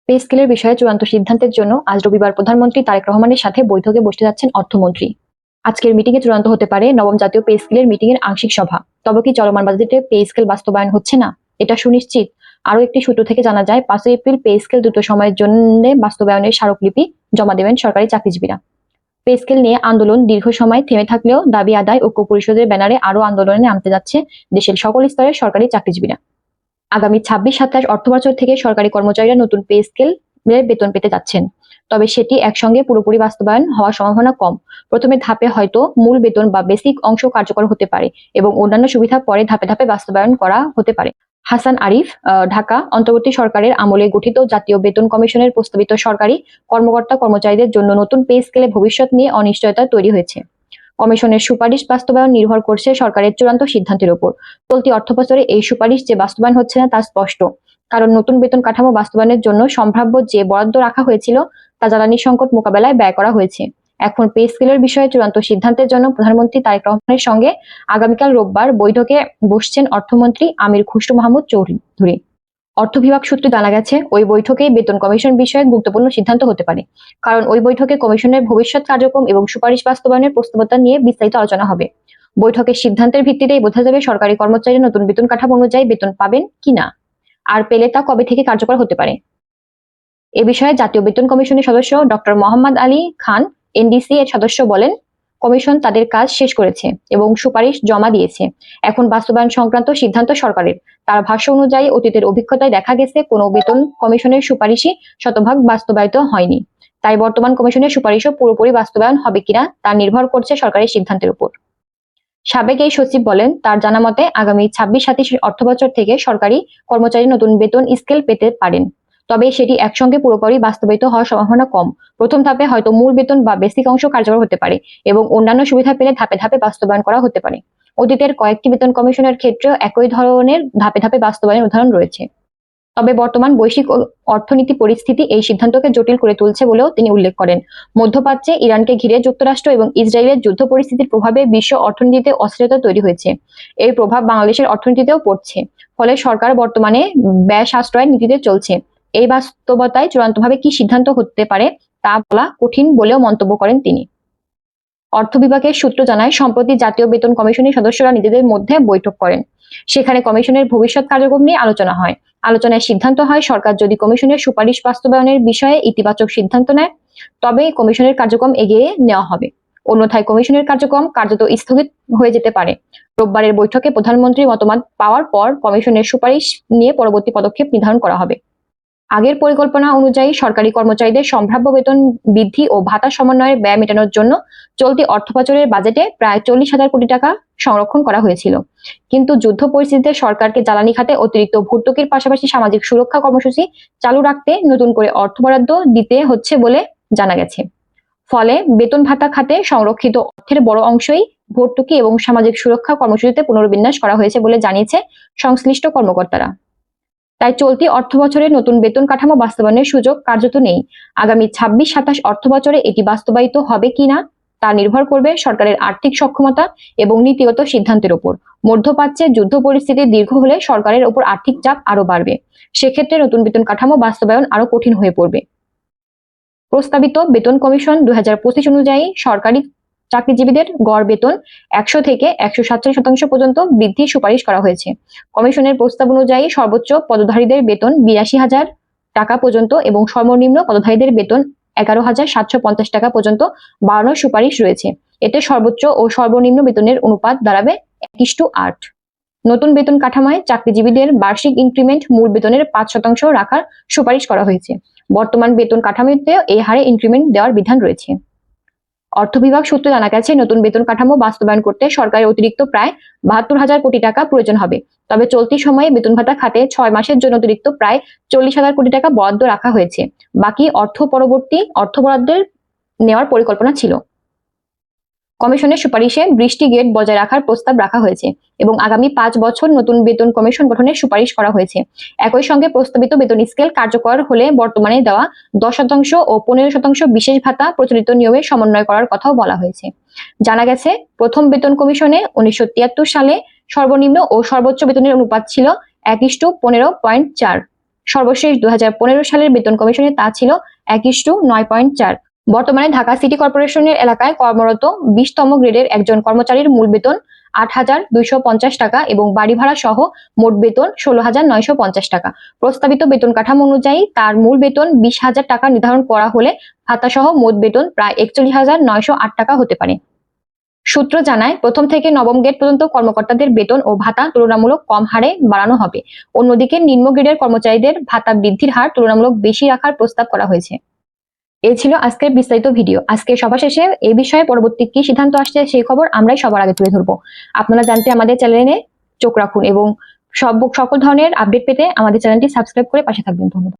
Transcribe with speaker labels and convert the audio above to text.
Speaker 1: Pay স্কেলের বিষয়ে চূড়ান্ত সিদ্ধান্তের জন্য আজ রবিবার প্রধানমন্ত্রী তারেক রহমানের সাথে বৈঠকে বসতে যাচ্ছেন অর্থমন্ত্রী। আজকের মিটিংয়ে চূড়ান্ত হতে পারে নবম জাতীয় পে স্কেলের মিটিংয়ের আংশিক সভা। তবে কি চলমান বাজেটে পে স্কেল বাস্তবায়ন হচ্ছে না, এটা সুনিশ্চিত? আরো একটি সূত্র থেকে জানা যায়, 5 এপ্রিল পে স্কেল দ্রুত সময়ের জন্য বাস্তবায়নের স্মারকলিপি জমা দেবেন সরকারি চাকরিজীবীরা। পে স্কেল নিয়ে আন্দোলন দীর্ঘ সময় থেমে থাকলেও দাবি আদায় ঐক্য পরিষদের ব্যানারে আরো আন্দোলনে নামতে যাচ্ছে দেশের সকল স্তরের সরকারি চাকরিজীবীরা। আগামী 26-27 অর্থবছর থেকে সরকারি কর্মচারীরা নতুন পে স্কেল বেতন পেতে যাচ্ছেন। তবে সেটি একসঙ্গে পুরোপুরি বাস্তবায়ন হওয়ার সম্ভাবনা কম। প্রথমে ধাপে হয়তো মূল বেতন বা বেসিক অংশ কার্যকর হতে পারে এবং অন্যান্য সুবিধা পরে ধাপে ধাপে বাস্তবায়ন করা হতে পারে। হাসান আরিফ, ঢাকা। অন্তর্বর্তী সরকারের আমলে গঠিত জাতীয় বেতন কমিশনের প্রস্তাবিত সরকারি কর্মকর্তা কর্মচারীদের জন্য নতুন পে স্কেলে ভবিষ্যৎ নিয়ে অনিশ্চয়তা তৈরি হয়েছে। কমিশনের সুপারিশ বাস্তবায়ন নির্ভর করছে সরকারের চূড়ান্ত সিদ্ধান্তের উপর। চলতি অর্থবছরে এই সুপারিশ যে বাস্তবায়ন হচ্ছে না তা স্পষ্ট, কারণ নতুন বেতন কাঠামো বাস্তবায়নের জন্য সম্ভাব্য যে বরাদ্দ রাখা হয়েছিল তা জ্বালানি সংকট মোকাবেলায় ব্যয় করা হয়েছে। এখন পে স্কেলের বিষয়ে চূড়ান্ত সিদ্ধান্তের জন্য প্রধানমন্ত্রী তারেক রহমানের সঙ্গে আগামীকাল রোববার বৈঠকে বসছেন অর্থমন্ত্রী আমির খুসরো মাহমুদ চৌধুরী। অর্থ বিভাগ সূত্রে জানা গেছে, ওই বৈঠকে বেতন কমিশন বিষয়ে গুরুত্বপূর্ণ সিদ্ধান্ত হতে পারে, কারণ ওই বৈঠকে কমিশনের ভবিষ্যৎ কার্যক্রম এবং সুপারিশ বাস্তবায়নের প্রস্তাবতা নিয়ে বিস্তারিত আলোচনা হবে। বৈঠকের সিদ্ধান্তের ভিত্তিতেই বোঝা যাবে সরকারি কর্মচারীরা নতুন বেতন কাঠামো অনুযায়ী বেতন পাবেন কিনা, আর পেলে তা কবে থেকে কার্যকর হতে পারে। এ বিষয়ে জাতীয় বেতন কমিশনের সদস্য ডক্টর মোহাম্মদ আলী খান, এনডিসি এর সদস্য, বলেন, কমিশন তাদের কাজ শেষ করেছে এবং সুপারিশ জমা দিয়েছে। এখন বাস্তবায়ন সংক্রান্ত সিদ্ধান্ত সরকারের। তার ভাষ্য অনুযায়ী অতীতের অভিজ্ঞতায় দেখা গেছে কোনো বেতন কমিশনের সুপারিশই শতভাগ বাস্তবায়িত হয়নি। তাই বর্তমান কমিশনের সুপারিশও পুরোপুরি বাস্তবায়ন হবে কিনা তা নির্ভর করছে সরকারের সিদ্ধান্তের উপর। সাবেক এই সচিব বলেন, তার জানা মতে আগামী 26-27 অর্থবছর থেকে সরকারি কর্মচারী নতুন বেতন স্কেল পেতে পারেন। তবে সেটি একসঙ্গে পুরোপুরি বাস্তবায়িত হওয়ার সম্ভাবনা কম। প্রথম ধাপে হয়তো মূল বেতন বা বেসিক অংশ কার্যকর হতে পারে এবং অন্যান্য সুবিধা পেলে ধাপে ধাপে বাস্তবায়ন করা হতে পারে। অতীতের কয়েকটি বেতন কমিশনের ক্ষেত্রেও একই ধরনের ধাপে ধাপে বাস্তবায়নের উদাহরণ রয়েছে। তবে বর্তমান বৈশ্বিক অর্থনীতি পরিস্থিতি এই সিদ্ধান্তকে জটিল করে তুলছে বলেও তিনি উল্লেখ করেন। মধ্যপ্রাচ্যে ইরানকে ঘিরে যুক্তরাষ্ট্র এবং ইসরায়েলের যুদ্ধ পরিস্থিতির প্রভাবে বিশ্ব অর্থনীতিতে অস্থিরতা তৈরি হয়েছে। এই প্রভাব বাংলাদেশের অর্থনীতিতেও পড়ছে। ফলে সরকার বর্তমানে ব্যয় সাশ্রয়ের নীতিতে চলছে। এই বাস্তবতায় চূড়ান্তভাবে কি সিদ্ধান্ত হতে পারে তা বলা কঠিন বলেও মন্তব্য করেন তিনি। অর্থ বিভাগের সূত্র জানায়, সম্প্রতি জাতীয় বেতন কমিশনের সদস্যরা নিজেদের মধ্যে বৈঠক করেন। সেখানে কমিশনের ভবিষ্যৎ কার্যক্রম নিয়ে আলোচনা হয়। আলোচনায় সিদ্ধান্ত হয়, সরকার যদি কমিশনের সুপারিশ বাস্তবায়নের বিষয়ে ইতিবাচক সিদ্ধান্ত নেয় তবে কমিশনের কার্যক্রম এগিয়ে নেওয়া হবে। অন্যথায় কমিশনের কার্যক্রম কার্যত স্থগিত হয়ে যেতে পারে। রোববারের বৈঠকে প্রধানমন্ত্রীর মতামত পাওয়ার পর কমিশনের সুপারিশ নিয়ে পরবর্তী পদক্ষেপ নির্ধারণ করা হবে। আগের পরিকল্পনা অনুযায়ী সরকারি কর্মচারীদের সম্ভাব্য বেতন বৃদ্ধি ও ভাতা সমন্বয়ের ব্যয় মেটানোর জন্য চলতি অর্থবছরের বাজেটে প্রায় 40,000 কোটি টাকা সংরক্ষণ করা হয়েছিল। কিন্তু যুদ্ধ পরিস্থিতিতে সরকারকে জ্বালানি খাতে অতিরিক্ত ভর্তুকির পাশাপাশি সামাজিক সুরক্ষা কর্মসূচি চালু রাখতে নতুন করে অর্থ বরাদ্দ দিতে হচ্ছে বলে জানা গেছে। ফলে বেতন ভাতা খাতে সংরক্ষিত অর্থের বড় অংশই ভর্তুকি এবং সামাজিক সুরক্ষা কর্মসূচিতে পুনর্বিন্যাস করা হয়েছে বলে জানিয়েছে সংশ্লিষ্ট কর্মকর্তারা। তাই চলতি অর্থবছরে নতুন বেতন কাঠামো বাস্তবায়নের সুযোগ কার্যত নেই। আগামী 26-27 অর্থবছরে এটি বাস্তবায়িত হবে কিনা তা নির্ভর করবে সরকারের আর্থিক সক্ষমতা এবং নীতিগত সিদ্ধান্তের উপর। মধ্যপ্রাচ্যে যুদ্ধ পরিস্থিতি দীর্ঘ হলে সরকারের উপর আর্থিক চাপ আরো বাড়বে। সেক্ষেত্রে নতুন বেতন কাঠামো বাস্তবায়ন আরো কঠিন হয়ে পড়বে। প্রস্তাবিত বেতন কমিশন 2025 অনুযায়ী সরকারি চাকরিজীবীদের গড় বেতন 100 থেকে 147% পর্যন্ত বৃদ্ধির সুপারিশ করা হয়েছে। কমিশনের প্রস্তাব অনুযায়ী সর্বোচ্চ পদধারীদের বেতন 82,000 টাকা পর্যন্ত এবং সর্বনিম্ন পদধারীদের বেতন 11,750 টাকা পর্যন্ত বাড়ানোর সুপারিশ রয়েছে। এতে সর্বোচ্চ ও সর্বনিম্ন বেতনের অনুপাত দাঁড়াবে 1:8। নতুন বেতন কাঠামোয় চাকরিজীবীদের বার্ষিক ইনক্রিমেন্ট মূল বেতনের 5% রাখার সুপারিশ করা হয়েছে। বর্তমান বেতন কাঠামোতে এই হারে ইনক্রিমেন্ট দেওয়ার বিধান রয়েছে। অর্থ বিভাগ সূত্রে জানা গেছে, নতুন বেতন কাঠামো বাস্তবায়ন করতে সরকারের অতিরিক্ত প্রায় 72,000 কোটি টাকা প্রয়োজন হবে। তবে চলতি সময়ে বেতন ভাতা খাতে 6 মাসের জন্য অতিরিক্ত প্রায় 40,000 কোটি টাকা বরাদ্দ রাখা হয়েছে। বাকি অর্থ পরবর্তী অর্থ বরাদ্দের নেওয়ার পরিকল্পনা ছিল। কমিশনের সুপারিশে বৃষ্টি গেট বজায় রাখার প্রস্তাব রাখা হয়েছে এবং আগামী 5 বছর নতুন বেতন কমিশন গঠনের সুপারিশ করা হয়েছে। একই সঙ্গে প্রস্তাবিত বেতন স্কেল কার্যকর হলে বর্তমানে দেওয়া 10% ও 15% বিশেষ ভাতা প্রচলিত নিয়মে সমন্বয় করার কথাও বলা হয়েছে। জানা গেছে, প্রথম বেতন কমিশনে 1973 সালে সর্বনিম্ন ও সর্বোচ্চ বেতনের অনুপাত ছিল 1:15.4। সর্বশেষ 2015 সালের বেতন কমিশনে তা ছিল 1:9.4। বর্তমানে ঢাকা সিটি কর্পোরেশনের এলাকায় কর্মরত 20তম গ্রেডের একজন কর্মচারীর মূল বেতন 8,250 টাকা এবং বাড়ি ভাড়া সহ মোট বেতন 16,950 টাকা। প্রস্তাবিত বেতন কাঠামো অনুযায়ী তার মূল বেতন 20,000 টাকা নির্ধারণ করা হলে ভাতা সহ মোট বেতন প্রায় 41,908 টাকা হতে পারে। সূত্র জানায়, প্রথম থেকে নবম গ্রেড পর্যন্ত কর্মকর্তাদের বেতন ও ভাতা তুলনামূলক কম হারে বাড়ানো হবে। অন্যদিকে নিম্ন গ্রেডের কর্মচারীদের ভাতা বৃদ্ধির হার তুলনামূলক বেশি রাখার প্রস্তাব করা হয়েছে। এই ছিল আজকের বিস্তারিত ভিডিও। আজকে সভা শেষে এই বিষয়ে পরবর্তী কি সিদ্ধান্ত আসছে সেই খবর আমরাই সবার আগে তুলে ধরবো। আপনারা জানতে আমাদের চ্যানেলে চোখ রাখুন এবং সকল ধরনের আপডেট পেতে আমাদের চ্যানেলটি সাবস্ক্রাইব করে পাশে থাকবেন। ধন্যবাদ।